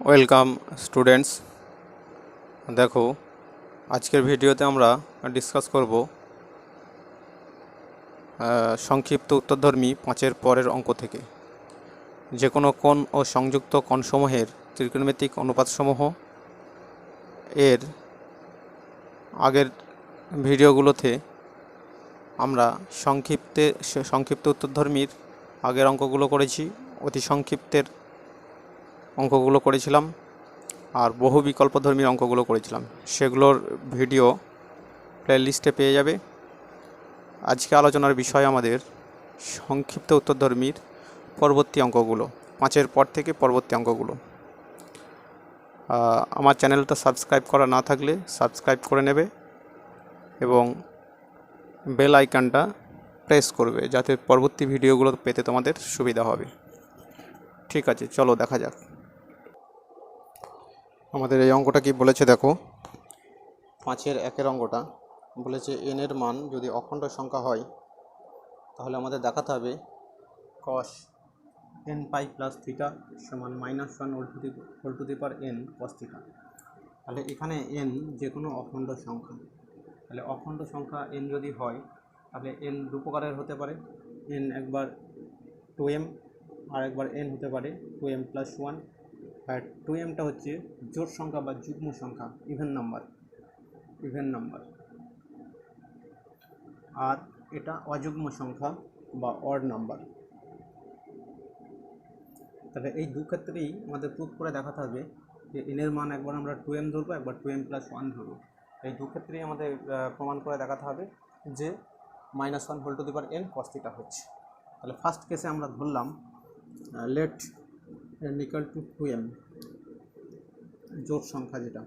Welcome students. দেখো, আজকের ভিডিওতে আমরা ডিসকাস করব সংক্ষিপ্ত উত্তরধর্মী 5-এর পরের অঙ্ক থেকে যে কোনো কোণ ও সংযুক্ত কোণসমূহের ত্রিকোণমিতিক অনুপাতসমূহ। এর আগের ভিডিওগুলোতে আমরা সংক্ষিপ্ত উত্তরধর্মীর আগের অঙ্কগুলো করেছি, অতি সংক্ষিপ্তের অঙ্কগুলো করেছিলাম, আর বহু বিকল্পধর্মীর অঙ্কগুলো করেছিলাম। সেগুলোর ভিডিও প্লেলিস্টে পেয়ে যাবে। আজকে আলোচনার বিষয় আমাদের সংক্ষিপ্ত উত্তরধর্মীর পরবর্তী অঙ্কগুলো, 5-এর পর থেকে পরবর্তী অঙ্কগুলো। আমার চ্যানেলটা সাবস্ক্রাইব করা না থাকলে সাবস্ক্রাইব করে নেবে এবং বেল আইকনটা প্রেস করবে যাতে পরবর্তী ভিডিওগুলো পেতে তোমাদের সুবিধা হবে। ঠিক আছে, চলো দেখা যাক আমাদের এই অঙ্কটা কি বলেছে। দেখো, 5-এর 1-এর অঙ্কটা বলেছে n এর মান যদি অখণ্ড সংখ্যা হয় তাহলে আমাদের দেখাতে হবে cos n পাই প্লাস থিটা সমান -1 whole to the power n cos থিটা। তাহলে এখানে n যে কোনো অখণ্ড সংখ্যা, তাহলে অখণ্ড সংখ্যা n যদি হয় তাহলে n দু প্রকারের হতে পারে। n একবার 2m আর একবার n হতে পারে 2m প্লাস 1। আর 2mটা হচ্ছে জোড় সংখ্যা বা যুগ্ম সংখ্যা, ইভেন নাম্বার, আর এটা অযুগ্ম সংখ্যা বা অড নাম্বার। তাহলে এই দু ক্ষেত্রেই আমাদের প্রুফ করে দেখাতে হবে যে n এর মান একবার আমরা 2m ধরবো, একবার 2m প্লাস 1 ধরবো। এই দু ক্ষেত্রেই আমাদের প্রমাণ করে দেখাতে হবে যে -1 whole to the power n cos থিটা হচ্ছে। তাহলে ফার্স্ট কেসে আমরা ধরলাম late n equal to 2m, জোড় সংখ্যা যেটা।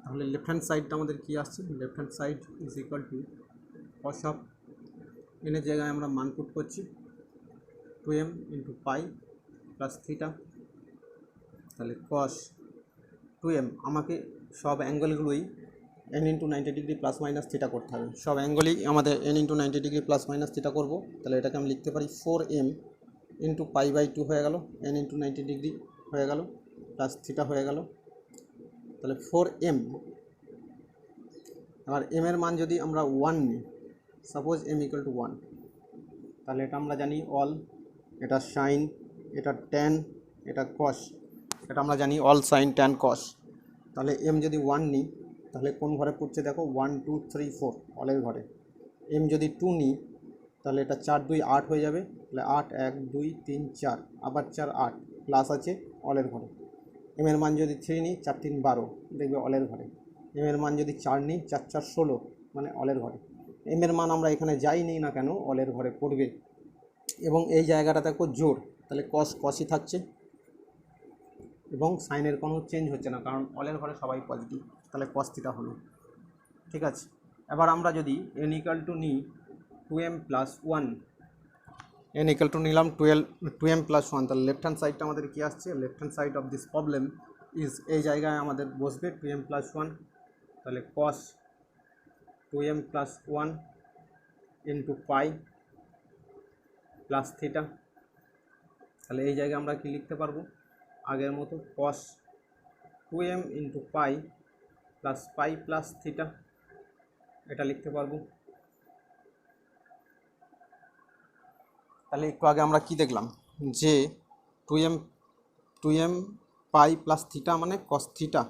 তাহলে লেফট হ্যান্ড সাইডটা আমাদের কি আসছে, left hand side is equal two cos of n এর জায়গায় আমরা মান পুট করছি 2m into pi plus theta. তাহলে cos 2m, আমাকে সব অ্যাঙ্গেলগুলোই n into 90 degree plus minus theta করতে হবে। সব অ্যাঙ্গেলই আমাদের n into 90 degree plus minus theta করবো। তাহলে এটাকে আমি লিখতে পারি 4m ইন্টু পাই বাই 2 হয়ে গেল, n ইন্টু 90 ডিগ্রি হয়ে গেল প্লাস থিটা হয়ে গেল। তাহলে 4m, আর m এর মান যদি আমরা 1 নিই, সাপোজ m ইকুয়াল টু 1, তাহলে এটা আমরা জানি অল, এটা সাইন, এটা ট্যান, এটা কস, এটা আমরা জানি অল সাইন ট্যান কস। তাহলে m যদি 1 নিই তাহলে কোন ঘরে পড়ছে দেখো, 1 2 3 4 অলের ঘরে। m যদি 2 নিই তাহলে এটা 4 2 8 হয়ে যাবে। তাহলে 8 1 2 3 4, আবার 4 8 প্লাস আছে অলের ঘরে। m এর মান যদি 3 নিই, 4 3 12 দেখবে অলের ঘরে। m এর মান যদি 4 নিই, 4 4 16 মানে অলের ঘরে। m এর মান আমরা এখানে যাই নিই না কেন অলের ঘরে পড়বে। এবং এই জায়গাটা দেখো জোড়, তাহলে কসই থাকছে এবং সাইনের কোনো চেঞ্জ হচ্ছে না কারণ অলের ঘরে সবাই পজিটিভ। তাহলে কস থিটা হলো। ঠিক আছে, এবার আমরা যদি n ইকুয়াল টু নিই 2m plus 1, n equal to নিলাম 2m প্লাস 1, তাহলে লেফট হ্যান্ড সাইডটা আমাদের কি আসছে, left hand side of this problem is, এই জায়গায় আমাদের বসবে 2m প্লাস 1। তাহলে cos 2m plus 1 into pi plus theta. তাহলে এই জায়গায় আমরা কি লিখতে পারবো, আগের মতো cos 2m into pi plus পাই প্লাস থিটা, এটা লিখতে পারবো। তাহলে একটু আগে আমরা কি দেখলাম যে 2m পাই প্লাস থিটা মানে cos থিটা,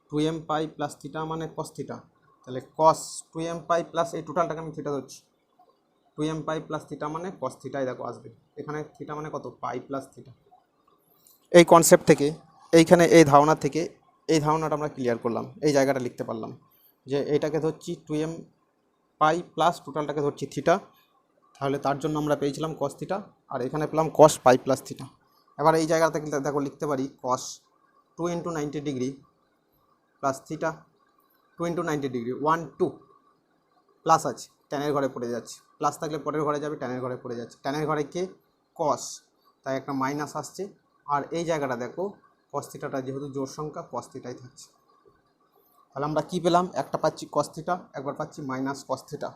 2m পাই প্লাস থিটা মানে cos থিটা। তাহলে cos 2m পাই প্লাস, এই টোটালটাকে আমি থিটা ধরছি, 2m পাই প্লাস থিটা মানে cos থিটাই দেখো আসবে। এখানে থিটা মানে কত, পাই প্লাস থিটা। এই কনসেপ্ট থেকে, এইখানে এই ধারণা থেকে এই ধারণাটা আমরা ক্লিয়ার করলাম, এই জায়গাটা লিখতে পারলাম যে এইটাকে ধরছি 2m পাই প্লাস টোটালটাকে ধরছি থিটা। তাহলে তার জন্য আমরা পেয়েছিলাম cos থিটা, আর এখানে পেলাম cos পাই প্লাস থিটা। এবার এই জায়গা থেকে দেখো লিখতে পারি cos 2 into 90 degree plus theta, 2 into 90 degree 1 2 plus আছে, ট্যানের ঘরে পড়ে যাচ্ছে, প্লাস থাকলে পরের ঘরে যাবে, ট্যানের ঘরে পড়ে যাচ্ছে, ট্যানের ঘরে কে cos, তাই একটা মাইনাস আসছে। আর এই জায়গাটা দেখো cos থিটাটা যেহেতু জোড় সংখ্যা cos থিটাই থাকছে। তাহলে আমরা কি পেলাম, একটা পাচ্ছি cos থিটা, একবার পাচ্ছি মাইনাস cos থিটা।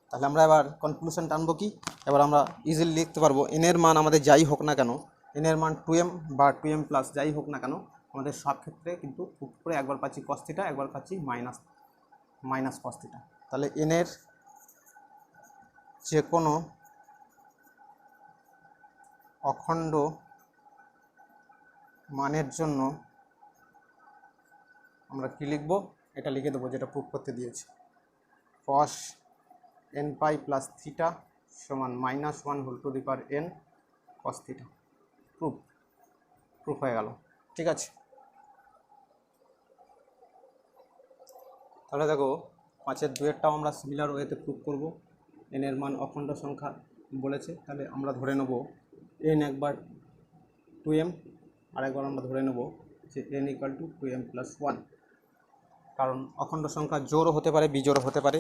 তাহলে আমরা এবার কনক্লুশন টানবো কি, এবার আমরা ইজিলি লিখতে পারবো এন এর মান আমাদের যাই হোক না কেন, এন এর মান 2m বা 2m প্লাস যাই হোক না কেন, আমাদের সব ক্ষেত্রে কিন্তু খুব করে একবার পাচ্ছি cos θ, একবার পাচ্ছি মাইনাস cos θ। তাহলে এন এর যে কোনো অখণ্ড মানের জন্য আমরা কি লিখব, এটা লিখে দেবো যেটা প্রুফ করতে দিয়েছি, cos n পাই প্লাস থিটা সমান -1 whole to the power n cos θ। Proof হয়ে গেল। ঠিক আছে, তাহলে দেখো 5-এর 2-এরটাও আমরা সিমিলার ওয়েতে প্রুফ করব। n এর মান অখণ্ড সংখ্যা বলেছে, তাহলে আমরা ধরে নেব n একবার 2m, আর একবার আমরা ধরে নেব যে n equal to 2m plus 1, কারণ অখণ্ড সংখ্যা জোড়ও হতে পারে বিজোড়ও হতে পারে,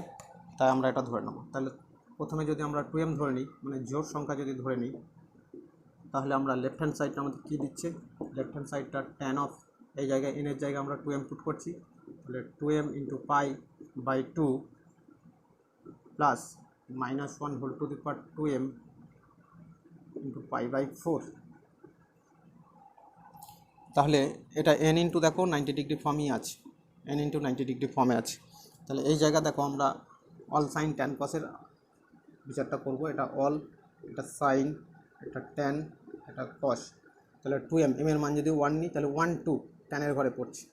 তাই আমরা এটা ধরে নেব। তাহলে প্রথমে যদি আমরা 2m ধরে নিই, মানে জোড় সংখ্যা যদি ধরে নিই, তাহলে আমরা লেফট হ্যান্ড সাইডটা আমাদের কী দিচ্ছে, লেফট হ্যান্ড সাইডটা tan অফ, এই জায়গায় n এর জায়গায় আমরা 2m পুট করছি, তাহলে 2m into pi by 2 plus -1 whole to the power 2m into pi by 4। তাহলে এটা n ইন্টু দেখো 90 ডিগ্রি ফর্মই আছে, n ইন্টু 90 ডিগ্রি ফর্মে আছে। তাহলে এই জায়গা দেখো আমরা অল সাইন ট্যান কসের বিচারটা করব, এটা অল, এটা সাইন, এটা ট্যান, এটা কস। তাহলে 2m, m এর মান যদি 1 নিই তাহলে 1 2 ট্যানের ঘরে পড়ছে,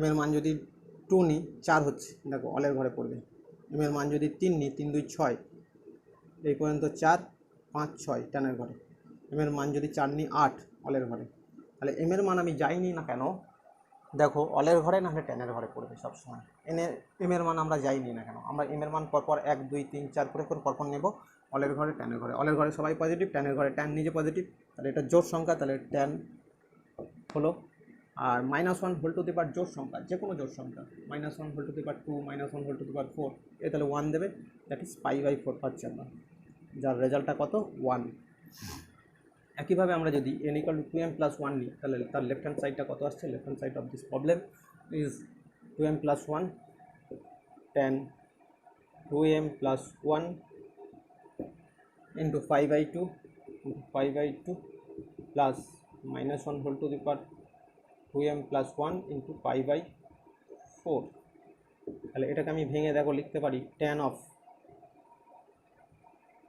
m এর মান যদি 2 নিই 4 হচ্ছে, দেখো অলের ঘরে পড়বে। m এর মান যদি 3 নিই 3 2 6, এই পর্যন্ত 4 5 6 ট্যানের ঘরে। m এর মান যদি 4 নিই 8 অলের ঘরে। তাহলে m এর মান আমি যাই নিই না কেন, দেখো অলের ঘরে না হলে ট্যানের ঘরে পড়বে সবসময়। m এর মান আমরা যাই নিই না কেন, আমরা m এর মান পরপর 1 2 3 4 করে পরপর নেব, অলের ঘরে ট্যানের ঘরে। অলের ঘরে সবাই পজিটিভ, ট্যানের ঘরে ট্যান নিজে পজিটিভ, তাহলে এটা জোড় সংখ্যা, তাহলে ট্যান হলো। আর -1 হোল টু দি পাওয়ার জোড় সংখ্যা, যে কোনো জোড় সংখ্যা, -1 whole to the power 2, -1 whole to the power 4, এ তাহলে 1 দেবে, দ্যাট ইজ পাই বাই 4 পাচ্ছি আমরা, যার রেজাল্টটা কত 1। একইভাবে আমরা যদি n equal to 2m plus 1 নিই, তাহলে তার লেফট হ্যান্ড সাইডটা কত আসছে, left hand side of this problem is 2m plus 1 tan 2m plus 1 into 5/2 plus -1 whole to the power 2m plus 1 into π/4। তাহলে এটাকে আমি ভেঙে দেখো লিখতে পারি tan of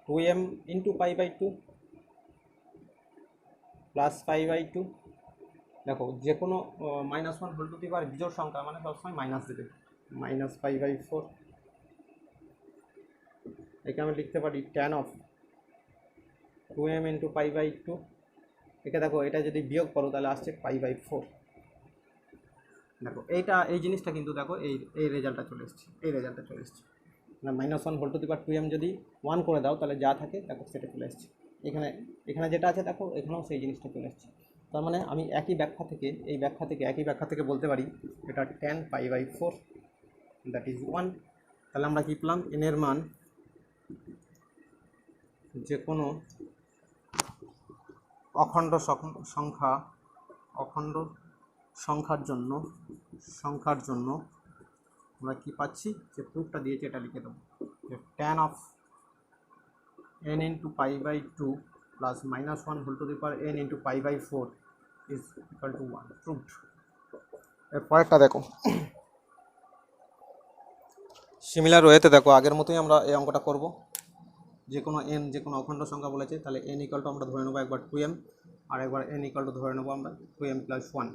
2m into π/2 plus π/2। দেখো যে কোনো -1 হোল টু দি পাওয়ার বিজোড় সংখ্যা মানে সবসময় মাইনাস দেবে, -π/4। একে আমি লিখতে পারি tan অফ 2m ইন্টু π/2। একে দেখো এটা যদি বিয়োগ করো তাহলে আসছে π/4। দেখো এই জিনিসটা কিন্তু দেখো এই রেজাল্টটা চলে এসছে, না -1 whole to the power 2m যদি 1 করে দাও তাহলে যা থাকে দেখো সেটা চলে এসছে। এখানে যেটা আছে দেখো এখানেও সেই জিনিসটা চলে এসছে। তার মানে আমি একই ব্যাখ্যা থেকে বলতে পারি এটা tan π/4, দ্যাট ইজ 1। তাহলে আমরা কি পেলাম, n এর মান যে কোনো অখণ্ড সংখ্যার জন্য আমরা কি পাচ্ছি, যে প্রুফটা দিয়েছে এটা লিখে দেবো, যে tan of n into π/2 plus -1 whole to the power n into π/4 is equal to 1, proofed. এর পরেরটা দেখো সিমিলার ওয়েতে, দেখো আগের মতোই আমরা এই অঙ্কটা করব। যে কোনো অখণ্ড সংখ্যা বলেছে, তাহলে n ইকুয়াল টু আমরা ধরে নেবো একবার 2m, আর একবার n ইকুয়াল টু ধরে নেবো আমরা 2m প্লাস 1।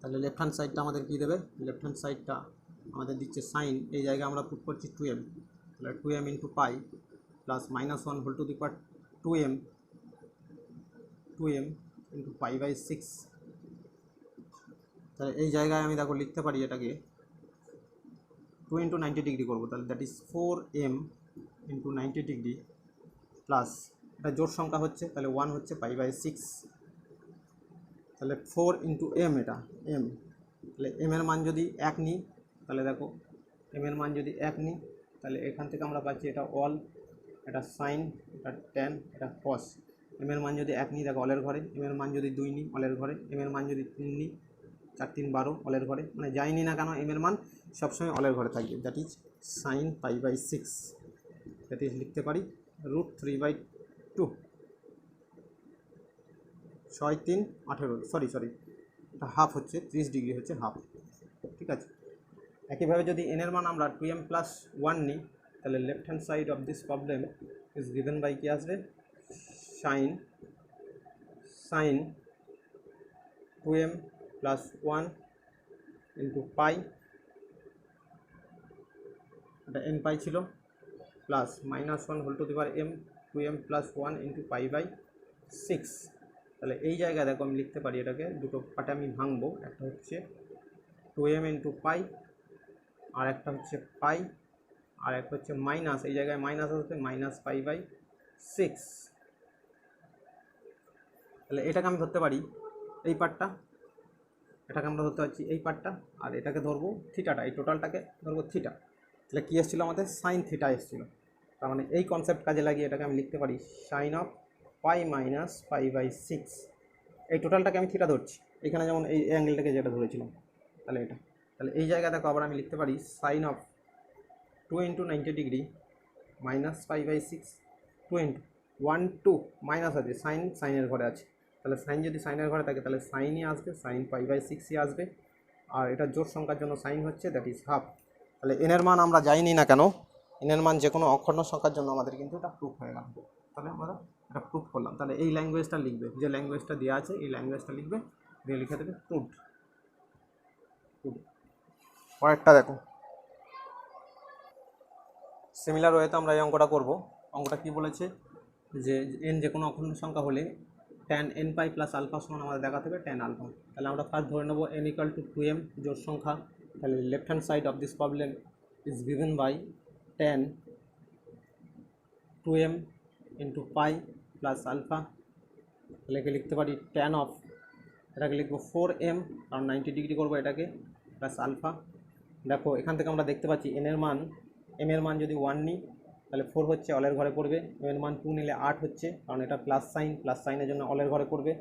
তাহলে লেফট হ্যান্ড সাইডটা আমাদের কী দেবে, লেফট হ্যান্ড সাইডটা আমাদের দিচ্ছে সাইন, এই জায়গায় আমরা পুট করছি 2m, তাহলে 2m into pi plus -1 whole to the power 2m into π/6। তাহলে এই জায়গায় আমি দেখো লিখতে পারি এটাকে 2 ইন্টু 90 ডিগ্রি করবো, তাহলে that is 4m into 90 degree plus, এটা জোড় সংখ্যা হচ্ছে তাহলে 1 হচ্ছে π/6, তাহলে 4 ইন্টু m, এটা m, তাহলে m এর মান যদি 1 নিই, তাহলে দেখো m এর মান যদি 1 নিই তাহলে এখান থেকে আমরা পাচ্ছি এটা অল, এটা সাইন, এটা ট্যান, এটা কস। m এর মান যদি 1 নিই দেখো অলের ঘরে, m এর মান যদি 2 নিই অলের ঘরে, m এর মান যদি 3 নিই 4 3 12 অলের ঘরে, মানে যাই নিই না কেন m এর মান সবসময় অলের ঘরে থাকবে, that is sine π/6। That is লিখতে পারি √3/2। 6 3 18, সরি এটা হাফ হচ্ছে, 30 ডিগ্রি হচ্ছে হাফ, ঠিক আছে। একইভাবে যদি n এর মান আমরা 2m + 1 নিই, তাহলে left hand side of this problem is given by কি আসবে, সাইন 2m + 1 ইন্টু পাই, এটা n পাই ছিল, plus -1 whole to the power m 2m + 1 into π/6। তাহলে এই জায়গায় দেখো আমি লিখতে পারি, এটাকে দুটো পার্টে আমি ভাঙবো, একটা হচ্ছে 2m ইন্টু পাই, আর একটা হচ্ছে পাই, আর একটা হচ্ছে মাইনাস, এই জায়গায় মাইনাস আসবে -π/6। তাহলে এটাকে আমি ধরতে পারি এই পার্টটা, এটাকে আমরা ধরতে পারছি এই পার্টটা, আর এটাকে ধরবো থিটাটা, এই টোটালটাকে ধরবো থিটা। তাহলে কী এসেছিলো আমাদের, সাইন থিটা এসেছিলো। তার মানে এই কনসেপ্ট কাজে লাগিয়ে এটাকে আমি লিখতে পারি সাইন অফ পাই মাইনাস π/6। এই টোটালটাকে আমি থিটা ধরছি, এখানে যেমন এই অ্যাঙ্গেলটাকে যেটা ধরেছিলাম, তাহলে এটা, তাহলে এই জায়গায় দেখো আবার আমি লিখতে পারি sine of 2 × 90 degree minus π/6, 2 × 1 2 minus আছে, সাইনের ঘরে আছে, তাহলে সাইন যদি সাইনের ঘরে থাকে তাহলে সাইনই আসবে, সাইন π/6ই আসবে। আর এটা জোড় সংখ্যার জন্য সাইন হচ্ছে, দ্যাট ইজ হাফ। তাহলে এনের মান আমরা যাইনি না কেন, এনের মান যে কোনো অখণ্ড সংখ্যার জন্য আমাদের কিন্তু এটা প্রুফ হয়ে গেল। তাহলে আমরা এটা প্রুফ করলাম। তাহলে এই ল্যাঙ্গুয়েজটা লিখবে, যে ল্যাঙ্গুয়েজটা দেওয়া আছে এই ল্যাঙ্গুয়েজটা লিখবে, দিয়ে লিখে দেবে প্রুফড। পরেরটা দেখো, সিমিলার ওয়েতে আমরা এই অঙ্কটা করব। অঙ্কটা কি বলেছে, যে n যে কোনো অখণ্ড সংখ্যা হলে tan nπ + আলফা সমান আমাদের দেখাতে হবে tan আলফা। তাহলে আমরা ফার্স্ট ধরে নেব n = 2m জোড় সংখ্যা। তাহলে left hand side of this problem is given by tan 2m × π + alpha. তাহলে লিখতে পারি tan অফ, এটাকে লিখবো 4m, কারণ 90 ডিগ্রি করবো এটাকে, প্লাস আলফা। দেখো এখান থেকে আমরা দেখতে পাচ্ছি m এর মান যদি 1 নিই তাহলে 4 হচ্ছে, অলের ঘরে পড়বে। m এর মান 2 নিলে 8 হচ্ছে, কারণ এটা প্লাস সাইনের জন্য অলের ঘরে পড়বে।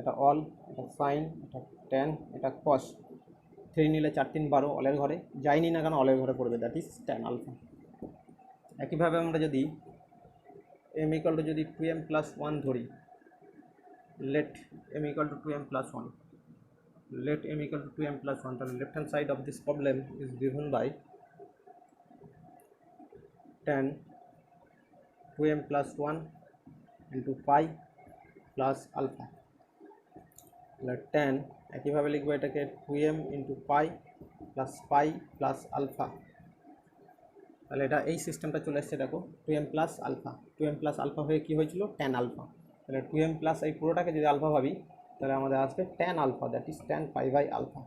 এটা অল, এটা সাইন, এটা ট্যান, এটা কস। 3 নিলে 4 3 12, অলের ঘরে যাইনি না কেন অলের ঘরে পড়বে, দ্যাট ইজ ট্যান আলফা। একইভাবে আমরা যদি m = যদি 2m + 1 ধরি, let m = 2m + 1, let m = 2m + 1, তাহলে left hand side of this problem is given by tan 2m + 1 into pi plus alpha। তাহলে tan একইভাবে লিখবো এটাকে 2m into pi plus alpha। তাহলে এটা এই সিস্টেমটা চলে আসছে, দেখো 2m + আলফা, 2m + আলফা হয়ে কী হয়েছিল, tan আলফা। তাহলে 2m প্লাস এই পুরোটাকে যদি আলফা ভাবি তাহলে আমাদের আসবে tan alpha, that is tan π/আলফা।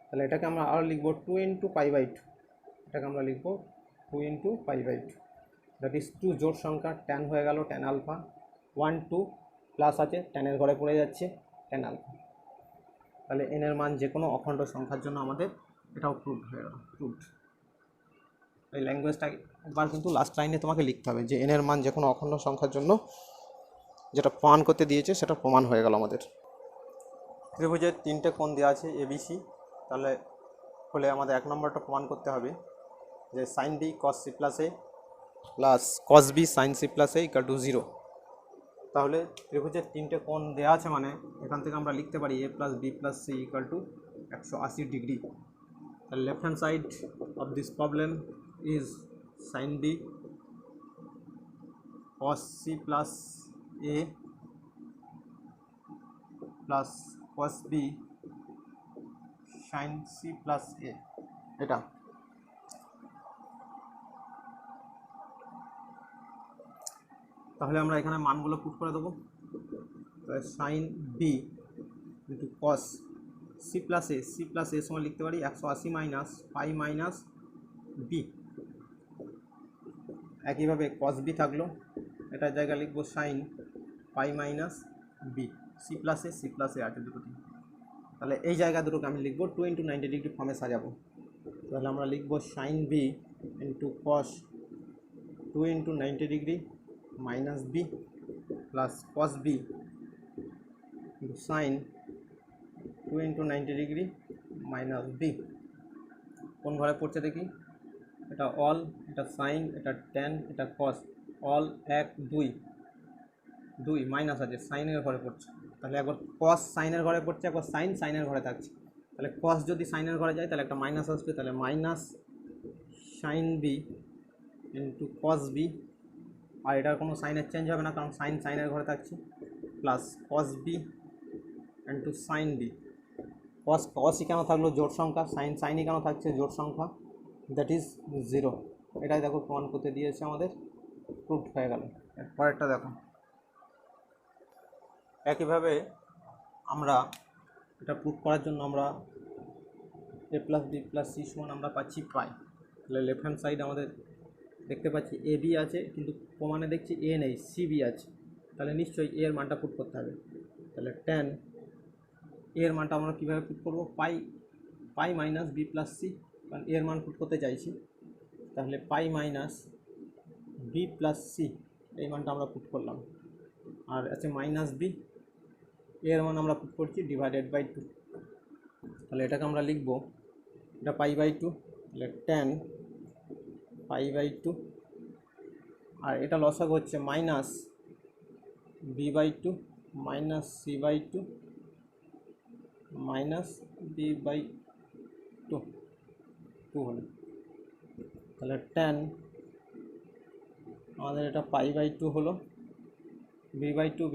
তাহলে এটাকে আমরা আরও লিখবো 2 × π/2, এটাকে আমরা লিখবো 2 × π/2, দ্যাট ইজ 2 জোড় সংখ্যা, tan হয়ে গেল tan আলফা, 1 2 প্লাস আছে, ট্যানের ঘরে পড়ে যাচ্ছে tan আলফা। তাহলে n এর মান যে কোনো অখণ্ড সংখ্যার জন্য আমাদের এটাও প্রুভড হয়ে গেল, প্রুভড। এই ল্যাঙ্গুয়েজটা একবার কিন্তু লাস্ট লাইনে তোমাকে লিখতে হবে, যে n এর মান যে কোনো অখণ্ড সংখ্যার জন্য যেটা প্রমাণ করতে দিয়েছে সেটা প্রমাণ হয়ে গেল আমাদের। ত্রিভুজের 3টে কোণ দেওয়া আছে ABC, তাহলে হলে আমাদের 1 নম্বরটা প্রমাণ করতে হবে যে sin b cos c + a plus cos b sin c + a = 0। তাহলে ত্রিভুজের 3টে কোণ দেওয়া আছে, মানে এখান থেকে আমরা লিখতে পারি a + b + c = 180 ডিগ্রি। তাহলে left hand side of this problem is sin b cos c + a plus cos b sin c + a, এটা। তাহলে আমরা এখানে মানগুলো পুট করে দেবো। Sine B into cos C plus A সময় লিখতে পারি 180 মাইনাস পাই মাইনাস বি। একইভাবে কস বি থাকলো, এটার জায়গায় লিখবো sine pi minus B, C plus A আছে দুটোতে। তাহলে এই জায়গা দুটোকে আমি লিখবো 2 × 90 ডিগ্রি ফর্মে সাজাবো। তাহলে আমরা লিখবো sine B into cos 2 × 90 degree minus B plus cos B into sine 2 × 90 degree minus B. কোন ঘরে পড়ছে দেখি, এটা অল, এটা সাইন, এটা ট্যান, এটা কস, অল 1 2 2 মাইনাস আছে সাইনের ঘরে পড়ছে, তাহলে একবার কস সাইনের ঘরে পড়ছে, একবার সাইন সাইনের ঘরে থাকছে, তাহলে কস যদি সাইনের ঘরে যায় তাহলে একটা মাইনাস আসবে, তাহলে minus sine B into cos B, আর এটার কোনো সাইনের চেঞ্জ হবে না কারণ সাইন সাইনের ঘরে থাকছে, plus cos B into sine B. কসই কেন থাকলো জোড় সংখ্যা, সাইনই কেন থাকছে জোড় সংখ্যা, দ্যাট ইজ 0। এটাই দেখো প্রমাণ করতে দিয়েছে আমাদের, প্রুফ হয়ে গেল। পরেরটা দেখো, একইভাবে আমরা এটা প্রুফ করার জন্য আমরা a plus B plus C সমান আমরা পাচ্ছি পাই, তাহলে লেফট হ্যান্ড সাইড আমাদের দেখতে পাচ্ছি এ বি আছে, কিন্তু প্রমাণে দেখছি এ নেই, সি বি আছে, তাহলে নিশ্চয়ই এর মানটা পুট করতে হবে। তাহলে ট্যান এর মানটা আমরা কীভাবে পুট করবো, পাই মাইনাস বি প্লাস সি, কারণ এর মান পুট করতে চাইছি, তাহলে পাই মাইনাস বি প্লাস সি এই মানটা আমরা পুট করলাম, আর আছে মাইনাস বি, এর মান আমরা পুট করছি ডিভাইডেড বাই 2, তাহলে এটাকে আমরা লিখবো, এটা পাই বাই 2, তাহলে ট্যান পাই বাই 2, আর এটা লসাগু হচ্ছে minus B by 2 minus C by 2 minus B by 2 হলো, তাহলে ট্যান আমাদের এটা পাই বাই 2 হলো, বি বাই 2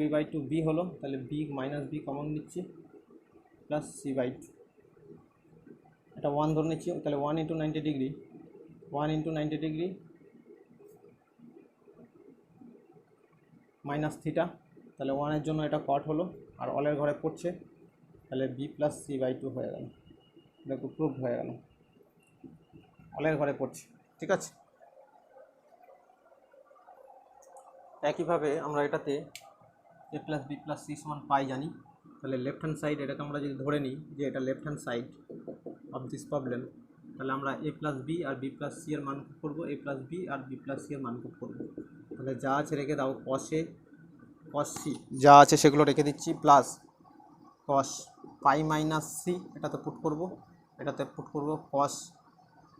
বি হলো, তাহলে বি মাইনাস বি কমন নিচ্ছি, প্লাস সি বাই 2, এটা 1 ধরে নিচ্ছি, তাহলে 1 into 90 degree, 1 into 90 degree minus theta, তাহলে 1-এর জন্য এটা কট হলো, আর অলের ঘরে পড়ছে, তাহলে বি প্লাস সি বাই 2 হয়ে গেল, দেখো প্রুফ হয়ে গেল, অলের ঘরে পড়ছে। ঠিক আছে, একইভাবে আমরা এটাতে এ প্লাস বি প্লাস সি সমান পাই জানি, তাহলে লেফট হ্যান্ড সাইড এটাকে আমরা যদি ধরে নিই যে এটা left hand side of this problem, তাহলে আমরা এ প্লাস বি আর বি প্লাস সি এর মান পুট করবো, এ প্লাস বি আর বি প্লাস সি এর মান পুট করবো, তাহলে যা আছে রেখে দাও, কস সি যা আছে সেগুলো রেখে দিচ্ছি, plus cos pi minus C এটাতে পুট করব, এটাতে পুট করব কস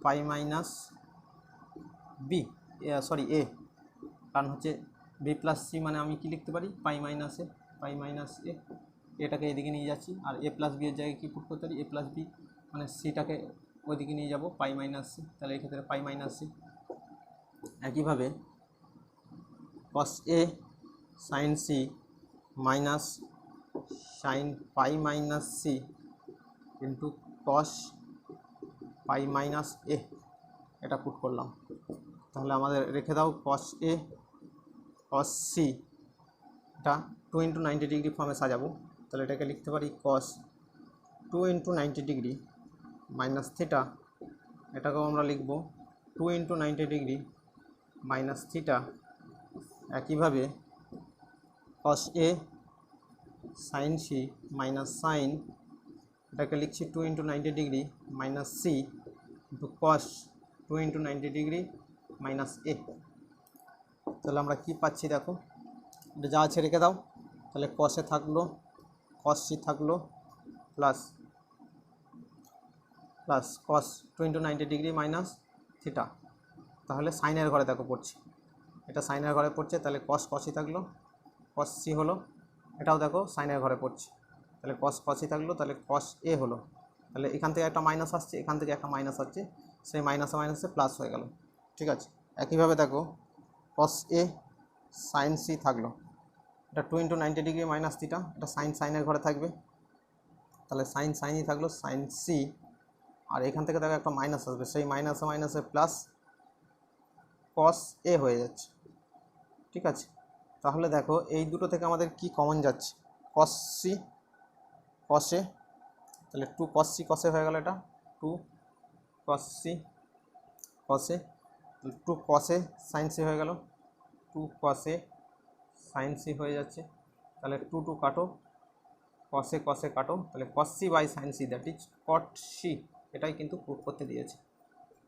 পাই মাইনাস বি, সরি এ, কারণ হচ্ছে বি প্লাস সি মানে আমি কি লিখতে পারি পাই মাইনাস এ, এটাকে এদিকে নিয়ে যাচ্ছি, আর এ প্লাস বি এর জায়গায় কী পুট করতে পারি, এ প্লাস বি মানে সিটাকে ওইদিকে নিয়ে যাব পাই মাইনাস সি, তাহলে এই ক্ষেত্রে পাই মাইনাস সি। একইভাবে cos A sine C minus sine pi minus C into cos pi minus A, এটা পুট করলাম, তাহলে আমাদের রেখে দাও কস এ কস সি, এটা 2 ইন্টু 90 ডিগ্রি ফর্মে সাজাবো, তাহলে এটাকে লিখতে পারি কস 2 ইন্টু 90 ডিগ্রি মাইনাস থিটা, এটাকেও আমরা লিখব 2 ইন্টু 90 ডিগ্রি মাইনাস থিটা। একইভাবে cos A sine C minus sine, এটাকে লিখছি 2 into 90 degree minus C into cos 2 into 90 degree minus A, তাহলে আমরা কি পাচ্ছি দেখো, এটা যা আছে রেখে দাও, তাহলে কসে থাকলো কস সি থাকলো plus cos 2 into 90 degree minus theta, তাহলে সাইনের ঘরে দেখো পড়ছে, এটা সাইনের ঘরে পড়ছে, তাহলে কসই থাকলো, কস সি হলো, এটাও দেখো সাইনের ঘরে পড়ছে, তাহলে কসই থাকলো, তাহলে কস এ হলো, তাহলে এখান থেকে একটা মাইনাস আসছে, এখান থেকে একটা মাইনাস আসছে, সেই মাইনাসে প্লাস হয়ে গেল। ঠিক আছে, একইভাবে দেখো কস এ সাইন সি থাকলো, এটা 2 ইন্টু 90 ডিগ্রি মাইনাস থিটা, এটা সাইনের ঘরে থাকবে, তাহলে সাইনই থাকলো সাইন সি, আর এখান থেকে দেখো একটা মাইনাস আসবে, সেই মাইনাসে প্লাস কস এ হয়ে যাচ্ছে। ঠিক আছে, তাহলে দেখো এই দুটো থেকে আমাদের কি কমন যাচ্ছে, কস সি কসে, তাহলে 2 কস সি কসে হয়ে গেল, এটা 2 কস সি কসে, 2 কসে সাইন সি হয়ে গেল, 2 কসে সাইন সি হয়ে যাচ্ছে, তাহলে 2 কাটো, কসে কাটো, তাহলে cos C by sine C that is cot C, এটাই কিন্তু প্রুফ করতে দিয়েছে,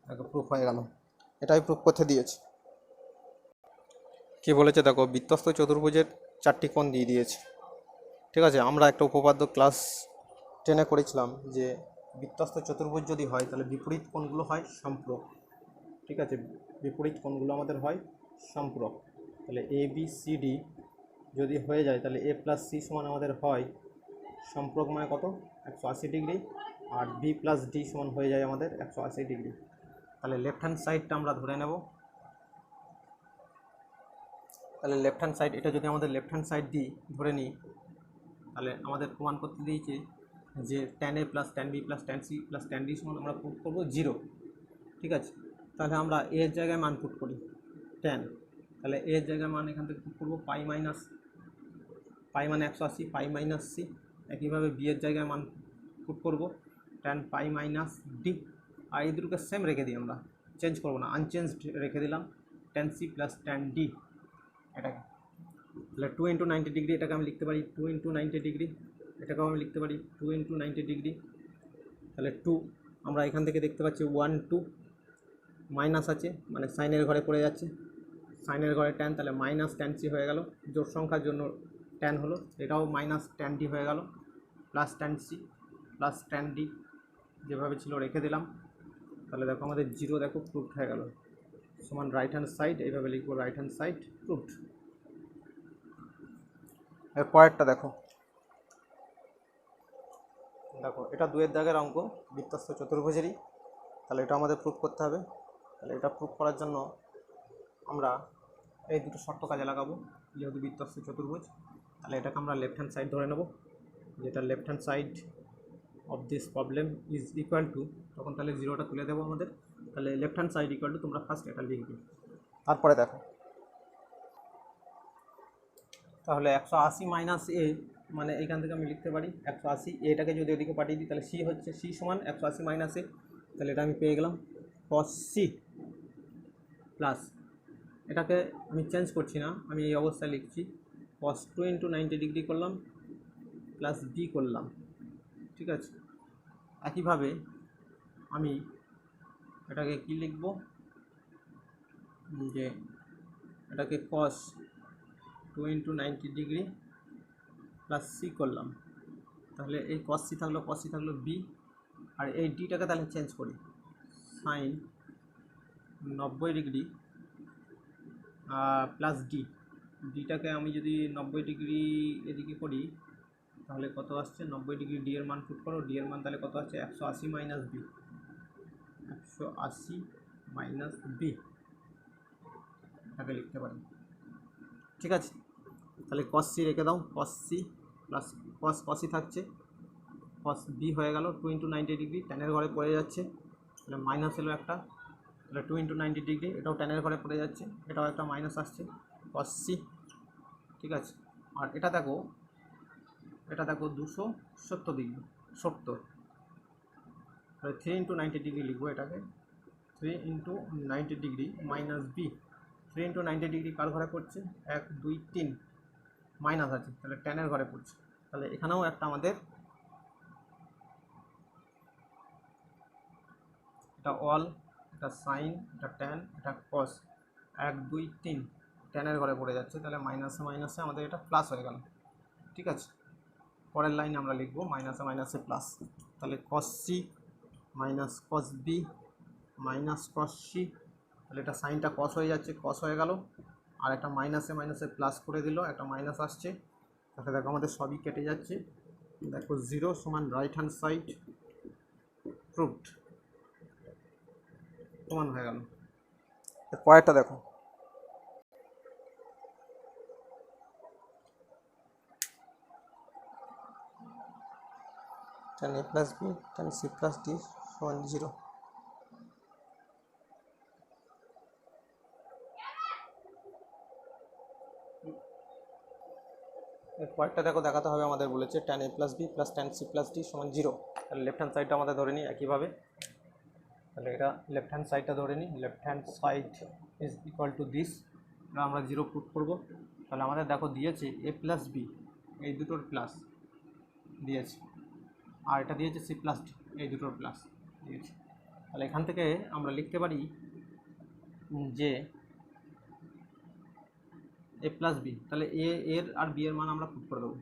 দেখো প্রুফ হয়ে গেল, এটাই প্রুফ করতে দিয়েছে। কি বলেছে দেখো, বৃত্তস্থ চতুর্ভুজের 4টি কোণ দিয়ে দিয়েছে। ঠিক আছে, আমরা একটা উপপাদ্য ক্লাস 10-এ করেছিলাম যে বৃত্তস্থ চতুর্ভুজ যদি হয় তাহলে বিপরীত কোণগুলো হয় সম্পূরক, ঠিক আছে, বিপরীত কোণগুলো আমাদের হয় সম্পূরক। তাহলে এ বি সি ডি যদি হয়ে যায় তাহলে এ প্লাস সি সমান আমাদের হয় সম্পূরক মানে কত 180 ডিগ্রি, আর বি প্লাস ডি সমান হয়ে যায় আমাদের 180 ডিগ্রি। তাহলে লেফট হ্যান্ড সাইডটা আমরা ধরে নেব। তাহলে লেফট হ্যান্ড সাইড, এটা যদি আমাদের লেফট হ্যান্ড সাইড দিই ধরে নিই, তাহলে আমাদের প্রমাণ করতে দিয়েছে যে tan a plus tan b plus tan c plus tan d সমান আমরা পুট করবো 0। ঠিক আছে, তাহলে আমরা a এর জায়গায় মান পুট করি tan, তাহলে a এর জায়গায় মান এখান থেকে পুট করবো পাই মানে 180, পাই মাইনাস সি। একইভাবে b এর জায়গায় মান পুট করবো tan পাই মাইনাস ডি, আর এই দুটোকে সেম রেখে দিই, আমরা চেঞ্জ করবো না, আনচেঞ্জড রেখে দিলাম tan c plus tan d এটাকে। তাহলে 2 × 90 ডিগ্রি এটাকে আমি লিখতে পারি 2 × 90 ডিগ্রি, এটাকেও আমি লিখতে পারি 2 × 90 ডিগ্রি। তাহলে 2 আমরা এখান থেকে দেখতে পাচ্ছি 1 2 মাইনাস আছে মানে সাইনের ঘরে পড়ে যাচ্ছে, সাইনের ঘরে ট্যান, তাহলে মাইনাস ট্যান সি হয়ে গেল, জোড় সংখ্যার জন্য ট্যান হলো, এটাও মাইনাস ট্যান ডি হয়ে গেল, plus tan C plus tan D যেভাবে ছিল রেখে দিলাম। তাহলে দেখো আমাদের 0 দেখো প্রুফড হয়ে গেল, সমান রাইট হ্যান্ড সাইড, এইভাবে লিখবো রাইট হ্যান্ড সাইড প্রুফড। এর পরেরটা দেখো, এটা 2 এর দাগের অঙ্ক, বৃত্তস্থ চতুর্ভুজেরই। তাহলে এটা আমাদের প্রুফ করতে হবে। তাহলে এটা প্রুফ করার জন্য আমরা এই দুটো শর্ত কাজে লাগাবো, যেহেতু বৃত্তস্থ চতুর্ভুজ। তাহলে এটাকে আমরা লেফট হ্যান্ড সাইড ধরে নেব, যেটা left hand side of this problem is equal two, তখন তাহলে 0টা তুলে দেবো আমাদের। তাহলে left hand side equal to, তোমরা ফার্স্ট এটা লিখবে, তারপরে দেখো। তাহলে 180 মাইনাস এ মানে এখান থেকে আমি লিখতে পারি 180, এটাকে যদি ওদিকে পাঠিয়ে দিই তাহলে সি হচ্ছে, সি সমান 180 মাইনাস এ, তাহলে এটা আমি পেয়ে গেলাম cos সি প্লাস, এটাকে আমি চেঞ্জ করছি না, আমি এই অবস্থায় লিখছি cos 2 × 90 ডিগ্রি করলাম প্লাস বি করলাম। ঠিক আছে, একইভাবে আমি এটাকে কি লিখব, যে এটাকে cos 2 × 90 ডিগ্রি প্লাস সি করলাম, তাহলে এই cos সি থাকলো বি, আর এই ডিটাকে তাহলে চেঞ্জ করি সাইন 90 ডিগ্রি প্লাস ডিটাকে আমি যদি 90 ডিগ্রি এদিকে করি তাহলে কত আসছে, 90 ডিগ্রি ডি এর মান পুট করো, ডি এর মান তাহলে কত আসছে 180 মাইনাস বি, 180 মাইনাস বি এটাকে লিখতে পারি। ঠিক আছে, তাহলে cos সি রেখে দাও, cos C plus cos C থাকছে, cos বি হয়ে গেল 2 × 90 ডিগ্রি, ট্যানের ঘরে পড়ে যাচ্ছে, তাহলে মাইনাস এলো একটা, তাহলে 2 × 90 ডিগ্রি এটাও ট্যানের ঘরে পড়ে যাচ্ছে, এটাও একটা মাইনাস আসছে cos সি। ঠিক আছে, আর এটা দেখো 270 ডিগ্রি 70, তাহলে 3 × 90 ডিগ্রি লিখবো এটাকে, 3 × 90 ডিগ্রি মাইনাস বি, 3 × 90 ডিগ্রি কার ঘরে পড়ছে 1 2 3 মাইনাস আছে, তাহলে ট্যানের ঘরে পড়ছে, তাহলে এখানেও একটা আমাদের এটা অল, এটা সাইন, এটা ট্যান, এটা কস, 1 2 3 ট্যানের ঘরে পড়ে যাচ্ছে, তাহলে মাইনাসে মাইনাসে আমাদের এটা প্লাস হয়ে গেল। ঠিক আছে, পরের লাইনে আমরা লিখবো মাইনাসে মাইনাসে প্লাস, তাহলে cos C minus cos B minus cos C, তাহলে এটা সাইনটা cos হয়ে যাচ্ছে, cos হয়ে গেল, আর একটা মাইনাসে মাইনাসে প্লাস করে দিল, একটা মাইনাস আসছে, তাহলে দেখো আমাদের সবই কেটে যাচ্ছে, দেখো 0 সমান রাইট হ্যান্ড সাইড প্রুভড, সমান হয়ে গেল। পরেরটা দেখো, tan a plus B tan c plus D সমান 0। পরেরটা দেখো, দেখাতে হবে আমাদের বলেছে tan a plus B plus tan c plus D সমান 0। তাহলে লেফট হ্যান্ড সাইডটা আমাদের ধরে নিই একইভাবে, তাহলে এটা লেফট হ্যান্ড সাইডটা ধরে নিই, left hand side is equal to this, আমরা 0 পুট করবো। তাহলে আমাদের দেখো দিয়েছে a প্লাস বি, এই দুটোর প্লাস দিয়েছে, আর এটা দিয়েছে সি প্লাস ডি, এই দুটোর প্লাস দিয়েছে। তাহলে এখান থেকে আমরা লিখতে পারি যে এ প্লাস বি, তাহলে এর আর বি এর মান আমরা পুট করে দেবো,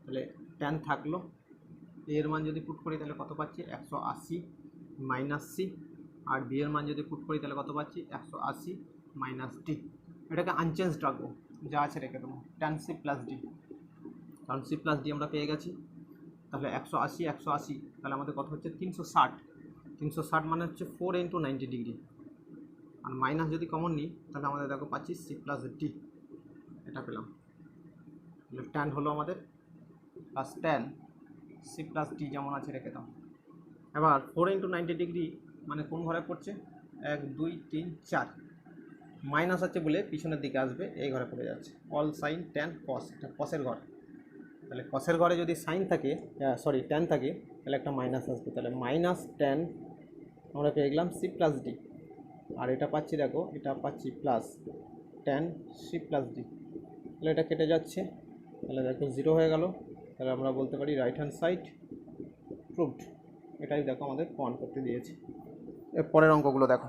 তাহলে ট্যান থাকলো, এর মান যদি পুট করি তাহলে কত পাচ্ছি 180 মাইনাস সি আর ডি এর মান যদি পুট করি তাহলে কত পাচ্ছি 180 মাইনাস ডি। এটাকে আনচেঞ্জ রাখবো, যা আছে রেখে দেবো ট্যান সি প্লাস ডি। কারণ সি প্লাস ডি আমরা পেয়ে গেছি। তাহলে 180 তাহলে আমাদের কত হচ্ছে 360। 360 মানে হচ্ছে 4 ইন্টু 90 ডিগ্রি। আর মাইনাস যদি কমন নিই তাহলে আমাদের দেখো পাচ্ছি সি প্লাস ডি, এটা পেলাম। তাহলে ট্যান হলো আমাদের plus tan C plus D যেমন আছে রেখে দাও। এবার 4 ইন্টু 90 ডিগ্রি মানে কোন ঘরে পড়ছে, 1 2 3 4, মাইনাস আছে বলে পিছনের দিকে আসবে, এই ঘরে পড়ে যাচ্ছে। অল সাইন ট্যান কস, এটা কসের ঘর। তাহলে কসের ঘরে যদি সাইন থাকে, সরি ট্যান থাকে, তাহলে একটা মাইনাস আসবে। তাহলে মাইনাস ট্যান আমরা পেয়ে গেলাম সি প্লাস ডি। আর এটা পাচ্ছি দেখো, এটা পাচ্ছি plus tan C plus D. তাহলে এটা কেটে যাচ্ছে, তাহলে দেখো 0 হয়ে গেল। তাহলে আমরা বলতে পারি রাইট হ্যান্ড সাইড প্রুভড। এটাই দেখো আমাদের প্রমাণ করতে দিয়েছে। এর পরের অঙ্কগুলো দেখো।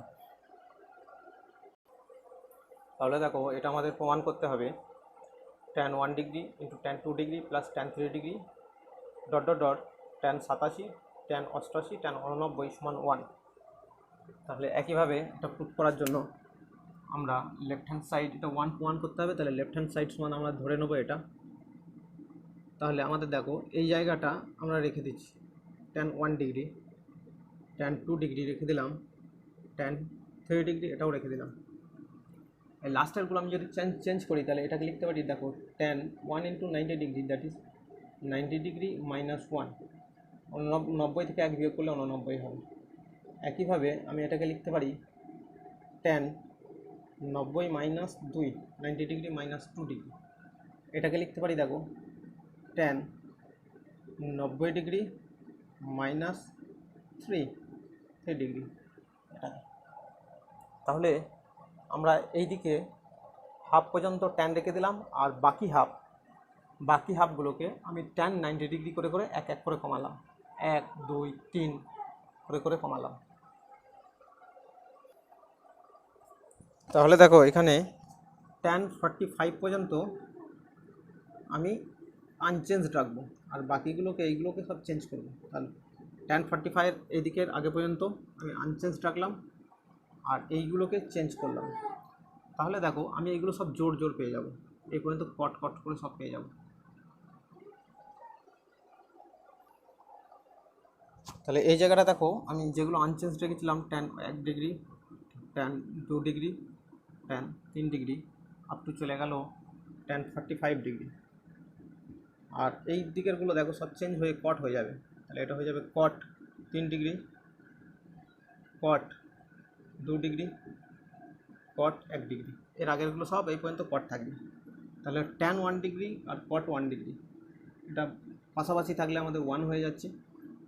তাহলে দেখো এটা আমাদের প্রমাণ করতে হবে tan 1 degree into tan 2 degree plus tan 3 degree dot dot dot tan 87 tan 88 tan 89 সমান 1। তাহলে একইভাবে এটা প্রুভ করার জন্য আমরা লেফট হ্যান্ড সাইড এটা 1 প্রমাণ করতে হবে। তাহলে লেফট হ্যান্ড সাইড সমান আমরা ধরে নেবো এটা। তাহলে আমাদের দেখো এই জায়গাটা আমরা রেখে দিচ্ছি tan 1 ডিগ্রি, tan 2 ডিগ্রি রেখে দিলাম, tan 3 ডিগ্রি এটাও রেখে দিলাম। এই লাস্টেরগুলো আমি যদি চেঞ্জ করি তাহলে এটাকে লিখতে পারি দেখো tan 1 into 90 degree, that is 90 degree minus 1। 90 থেকে 1 বিয়োগ করলে 89 হবে। একইভাবে আমি এটাকে লিখতে পারি tan 90 minus 2, 90 degree minus 2 degree. এটাকে লিখতে পারি দেখো tan 90 ডিগ্রি মাইনাস 3 ডিগ্রি। তাহলে আমরা এই দিকে হাফ পর্যন্ত ট্যান রেখে দিলাম, আর বাকি হাফগুলোকে আমি ট্যান 90 ডিগ্রি করে করে এক এক করে কমালাম, 1 2 3 করে করে কমালাম। তাহলে দেখো এখানে ট্যান 45 পর্যন্ত আমি আনচেঞ্জ রাখবো, আর বাকিগুলোকে এইগুলোকে সব চেঞ্জ করবো। তাহলে ট্যান 45 এই দিকের আগে পর্যন্ত আমি আনচেঞ্জ রাখলাম, আর এইগুলোকে চেঞ্জ করলাম। তাহলে দেখো আমি এইগুলো সব জোর জোর পেয়ে যাব, এই পর্যন্ত কট কট করে সব পেয়ে যাব। তাহলে এই জায়গাটা দেখো আমি যেগুলো আনচেঞ্জ রেখেছিলাম tan 1 degree, tan 2 degree, tan 3 degree, up to চলে গেল ট্যান 45 ডিগ্রি। আর এই দিকেরগুলো দেখো সব চেঞ্জ হয়ে কট হয়ে যাবে। তাহলে এটা হয়ে যাবে কট 3 ডিগ্রি, কট 2 ডিগ্রি, কট 1 ডিগ্রি। এর আগেরগুলো সব এই পর্যন্ত কট থাকবে। তাহলে ট্যান 1 ডিগ্রি আর কট 1 ডিগ্রি এটা পাশাপাশি থাকলে আমাদের 1 হয়ে যাচ্ছে।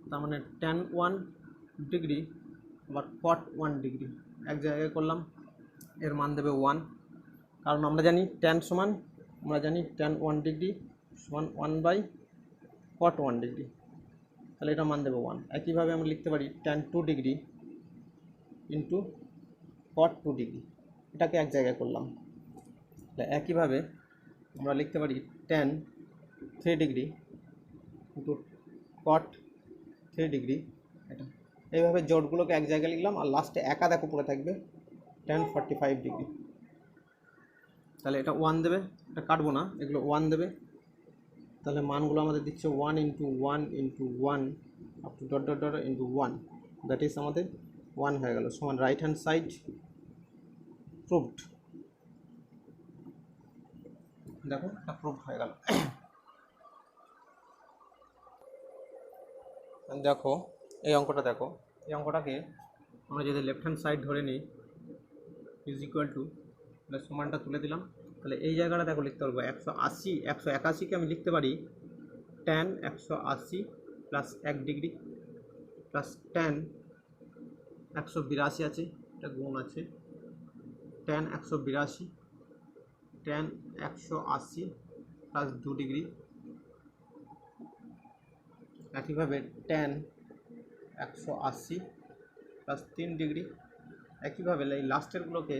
তার মানে ট্যান 1 ডিগ্রি আবার কট 1 ডিগ্রি এক জায়গায় করলাম, এর মান দেবে 1। কারণ আমরা জানি ট্যান 1 ডিগ্রি সমান 1 বাই কট 1 ডিগ্রি, তাহলে এটা মান দেবে 1। একইভাবে আমরা লিখতে পারি tan 2 degree into cot 2 degree, এটাকে এক জায়গায় করলাম। তাহলে একইভাবে আমরা লিখতে পারি tan 3 degree into cot 3 degree, এটা এইভাবে জোটগুলোকে এক জায়গায় লিখলাম, আর লাস্টে একা দেখো পড়ে থাকবে ট্যান 45 ডিগ্রি। তাহলে এটা 1 দেবে, এটা কাটবো না, এগুলো 1 দেবে। তাহলে মানগুলো আমাদের দিচ্ছে 1 into 1 into 1 up to dot dot dot into 1, that is আমাদের 1 হয়ে গেল, সমান রাইট হ্যান্ড সাইড প্রুভড। দেখো এটা প্রুভ হয়ে গেল। দেখো এই অঙ্কটা দেখো, এই অঙ্কটাকে আমরা যদি লেফট হ্যান্ড সাইড ধরে নিই ইজ ইকুয়াল টু, তাহলে সমানটা তুলে দিলাম। তাহলে এই জায়গাটা দেখো লিখতে পারবো 181কে আমি লিখতে পারি tan 180 plus 1 degree plus tan 182 আছে, এটা গুণ আছে, ট্যান 182 ট্যান 180 প্লাস 2 ডিগ্রি, একইভাবে ট্যান 180 প্লাস 3 ডিগ্রি। একইভাবে এই লাস্টেরগুলোকে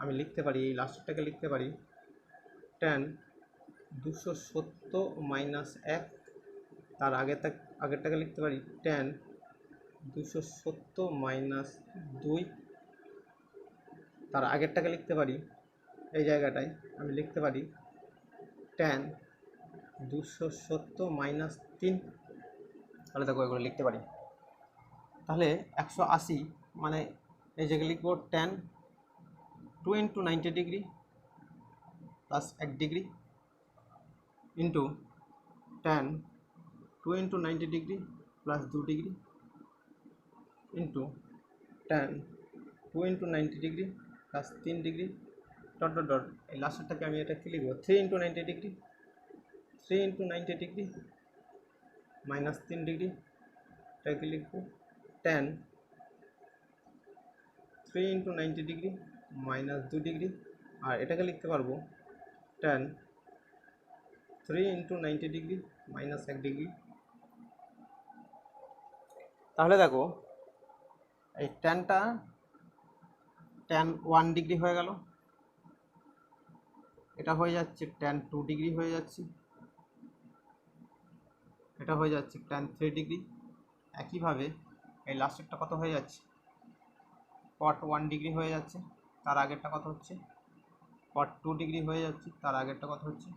আমি লিখতে পারি, এই লাস্টেরটাকে লিখতে পারি ট্যান 270 মাইনাস 1, তার আগেরটাকে লিখতে পারি ট্যান 270 মাইনাস 2, তার আগেরটাকে লিখতে পারি এই জায়গাটায় আমি লিখতে পারি tan 270 মাইনাস 3। তাহলে দেখো এগুলো লিখতে পারি। তাহলে 180 মানে এই জায়গায় লিখবো tan 2 × 90 degree plus 1 degree into tan 2 × 90 degree plus 2 degree into tan 2 × 90 degree plus 3 degree dot dot dot. এই লাস্টেরটাকে আমি এটা কি লিখবো 3 × 90 ডিগ্রি, 3 × 90 ডিগ্রি মাইনাস 3 ডিগ্রি, এটাকে লিখবো tan 3 × 90 ডিগ্রি মাইনাস 2 ডিগ্রি, আর এটাকে লিখতে পারবো tan 3 × 90 ডিগ্রি মাইনাস 1 ডিগ্রি। তাহলে দেখো এই ট্যানটা tan 1 ডিগ্রি হয়ে গেল, এটা হয়ে যাচ্ছে tan 2 ডিগ্রি হয়ে যাচ্ছে, এটা হয়ে যাচ্ছে tan 3 ডিগ্রি। একইভাবে এই লাস্টেরটা কত হয়ে যাচ্ছে cot 1 ডিগ্রি হয়ে যাচ্ছে, তার আগেরটা কত হচ্ছে cot 2 ডিগ্রি হয়ে যাচ্ছে, তার আগেরটা কত হচ্ছে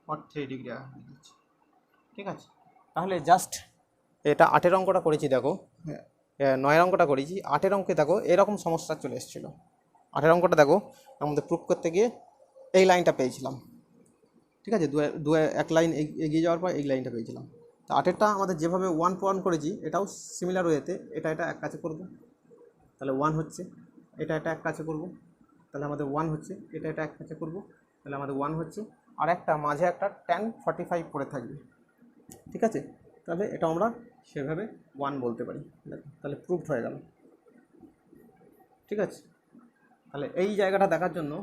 cot 3 ডিগ্রি হয়ে যাচ্ছে। ঠিক আছে, তাহলে জাস্ট এটা 8-এর অঙ্কটা করেছি, দেখো 9-এর অঙ্কটা করেছি, 8-এর অঙ্কে দেখো এরকম সমস্যা চলে এসেছিলো। 8-এর অঙ্কটা দেখো আমাদের প্রুফ করতে গিয়ে এই লাইনটা পেয়েছিলাম। ঠিক আছে, এক লাইন এগিয়ে যাওয়ার পর এই লাইনটা পেয়েছিলাম। তো 8-এরটা আমাদের যেভাবে 1 পয়েন্ট করেছি এটাও সিমিলার ওয়েতে এটা এক কাছে করব, তাহলে 1 হচ্ছে, এটা এক কাছে করব, তাহলে আমাদের 1 হচ্ছে, এটা এক কাছে করব, তাহলে আমাদের 1 হচ্ছে, আর একটা মাঝে একটা tan 45 পড়ে থাকবে। ঠিক আছে, তাহলে এটা আমরা সেভাবে 1 বলতে পারি। তাহলে প্রুফড হয়ে গেল। ঠিক আছে, তাহলে এই জায়গাটা দেখার জন্য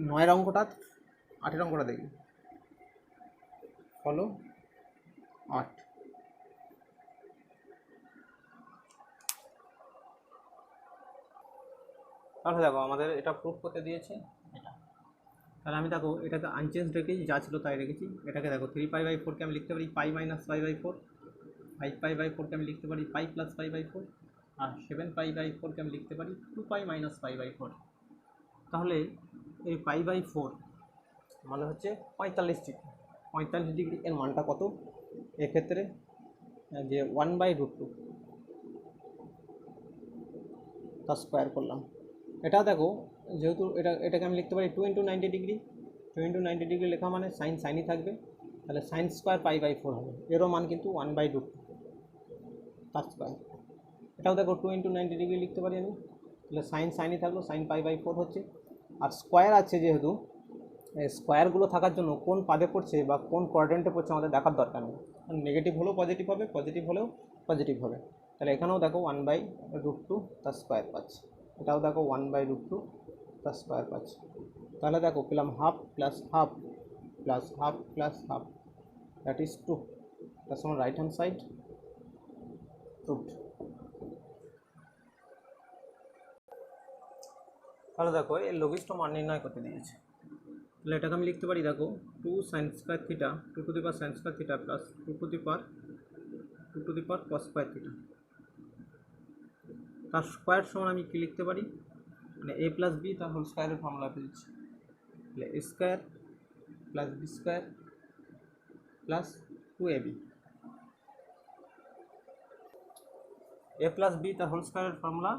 9-এর অঙ্কটা 8-এর অঙ্কটা দেখি। ফলো 8। তাহলে দেখো আমাদের এটা প্রুফ করতে দিয়েছে এটা, তাহলে আমি দেখো এটাকে আনচেঞ্জ রেখেছি, যা ছিল তাই রেখেছি। এটাকে দেখো 3π/4কে আমি লিখতে পারি π - π/4, 5π/4কে আমি লিখতে পারি π + π/4, আর 7π/4কে আমি লিখতে পারি 2π - π/4। তাহলে এই π/4 মানে হচ্ছে 45 ডিগ্রি। 45 ডিগ্রি এর মানটা কত এক্ষেত্রে, যে 1/√2 তার স্কোয়ার করলাম। এটা দেখো যেহেতু এটাকে আমি লিখতে পারি 2 × 90 ডিগ্রি, 2 × 90 ডিগ্রি লেখা মানে সাইনই থাকবে, তাহলে sin স্কোয়ার π/4 হবে। এরও মান কিন্তু 1/√2 তার স্কোয়ার। এটাও দেখো 2 × 90 ডিগ্রি লিখতে পারি আমি, তাহলে সাইনই থাকলো, sin π/4 হচ্ছে। আর স্কোয়ার আছে যেহেতু, স্কোয়ারগুলো থাকার জন্য কোন পাদে পড়ছে বা কোন কোয়াড্রেন্টে পড়ছে আমাদের দেখার দরকার নেই, নেগেটিভ হলেও পজিটিভ হবে, পজিটিভ হলেও পজিটিভ হবে। তাহলে এখানেও দেখো 1/√2 তার স্কোয়ার পাচ্ছে, এটাও দেখো 1/√2 তার স্কোয়ার পাচ্ছে। তাহলে দেখো পেলাম half plus half plus half plus half, that is 2। তার সমান রাইট হ্যান্ড সাইড প্রুভড। তাহলে দেখো এর লঘিষ্ঠ মান নির্ণয় করতে দিয়েছে, তাহলে এটাকে আমি লিখতে পারি দেখো 2 sin square theta 2 to the power sin square theta plus 2 to the power cos square theta, তার স্কোয়ার সমান আমি কি লিখতে পারি, মানে a + b তার হোল স্কোয়ারের ফর্মুলা পেয়েছি, তাহলে a square plus b square plus 2ab। a + b তার হোল স্কোয়ারের ফর্মুলা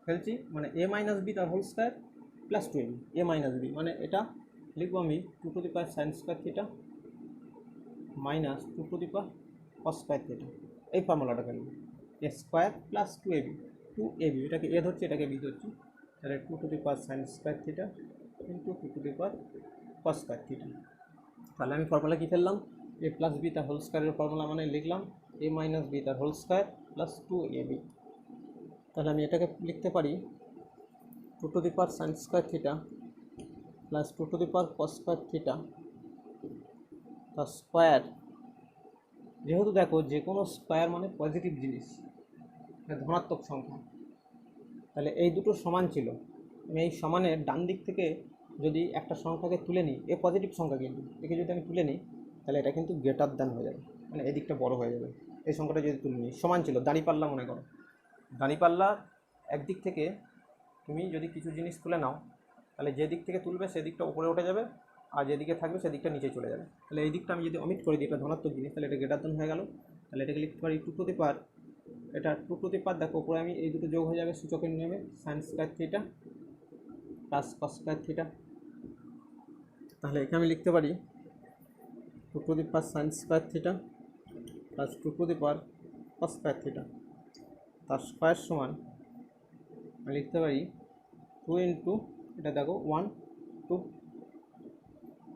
ফেলছি, মানে a - b তার whole square plus 2ab। a - b মানে এটা লিখবো আমি 2 to the power sin square theta minus 2 to the power cos square theta, এই ফর্মুলাটা ফেলবো। a square plus 2ab, 2ab এটাকে a ধরছি, এটাকে b ধরছি, তাহলে 2 to the power sin square theta into 2 to the power cos square theta. তাহলে আমি ফর্মুলা কী ফেললাম, a + b তার হোল স্কোয়ারের ফর্মুলা মানে লিখলাম a - b তার হোল স্কোয়ার প্লাস 2ab। তাহলে আমি এটাকে লিখতে পারি 2 to the power sin square theta plus 2 to the power cos square theta তার স্কোয়ার। যেহেতু দেখো যে কোনো স্কোয়ার মানে পজিটিভ জিনিস, ধনাত্মক সংখ্যা, তাহলে এই দুটো সমান ছিল। আমি এই সমানের ডান দিক থেকে যদি একটা সংখ্যাকে তুলে নিই, এ পজিটিভ সংখ্যা কিন্তু একে যদি আমি তুলে নিই তাহলে এটা কিন্তু গ্রেটার দ্যান হয়ে যাবে, মানে এই দিকটা বড় হয়ে যাবে। এই সংখ্যাটা যদি তুলে নিই, সমান ছিল দাঁড়িপাল্লা মনে করো, দাঁড়িপাল্লা একদিক থেকে তুমি যদি কিছু জিনিস তুলে নাও তাহলে যে দিক থেকে তুলবে সেদিকটা উপরে উঠে যাবে, আর যেদিকে থাকবে সেদিকটা নিচে চলে যাবে। তাহলে এই দিকটা আমি যদি অমিট করে দিই, এটা ধনাত্মক জিনিস, তাহলে এটা গ্রেটার দেন হয়ে গেল। তাহলে এটাকে লিখতে পারি 2 টু দি পাওয়ার, এটা 2 টু দি পাওয়ার, দেখো উপরে আমি এই দুটো যোগ হয়ে যাবে সূচকের নিয়মে, sine square theta plus cos square theta. তাহলে এখানে আমি লিখতে পারি 2 to the power sine square theta plus 2 to the power cos square theta, তার স্কয়ার সমান আমি লিখতে পারি 2 ইন্টু, এটা দেখো 1 2,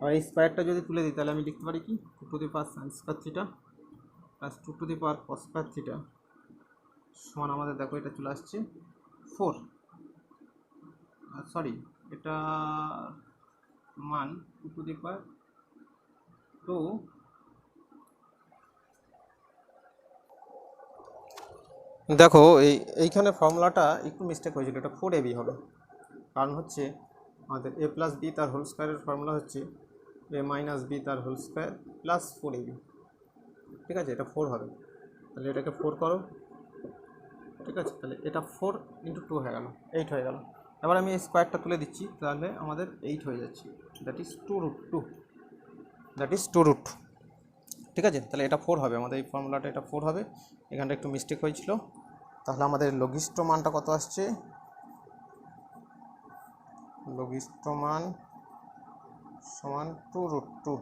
আর এই স্কয়ারটা যদি তুলে দিই তাহলে আমি লিখতে পারি কি 2 to the power sine square theta plus 2 to the power cos square theta সমান আমাদের দেখো এটা চলে আসছে 4, সরি এটা মান 2 টু দি পাওয়ার 2, দেখো এইখানে ফর্মুলাটা একটু মিস্টেক হয়েছিল, এটা 4ab হবে, কারণ হচ্ছে আমাদের a প্লাস বি তার হোল স্কোয়ারের ফর্মুলা হচ্ছে a মাইনাস বি তার হোল স্কোয়ার প্লাস 4ab, ঠিক আছে, এটা 4 হবে। তাহলে এটাকে 4 করো, ঠিক আছে, তাহলে এটা 4 ইন্টু 2 হয়ে গেল, 8 হয়ে গেল। এবার আমি এই স্কোয়ারটা তুলে দিচ্ছি, তাহলে আমাদের 8 হয়ে যাচ্ছে, দ্যাট ইজ 2√2, দ্যাট ইজ 2√2, ঠিক আছে। তাহলে এটা 4 হবে, আমাদের এই ফর্মুলাটা এটা 4 হবে, এখানটা একটু মিস্টেক হয়েছিল। তাহলে আমাদের লঘিষ্ঠ মানটা কত আসছে, লঘিষ্ঠ মান সমান 2√2।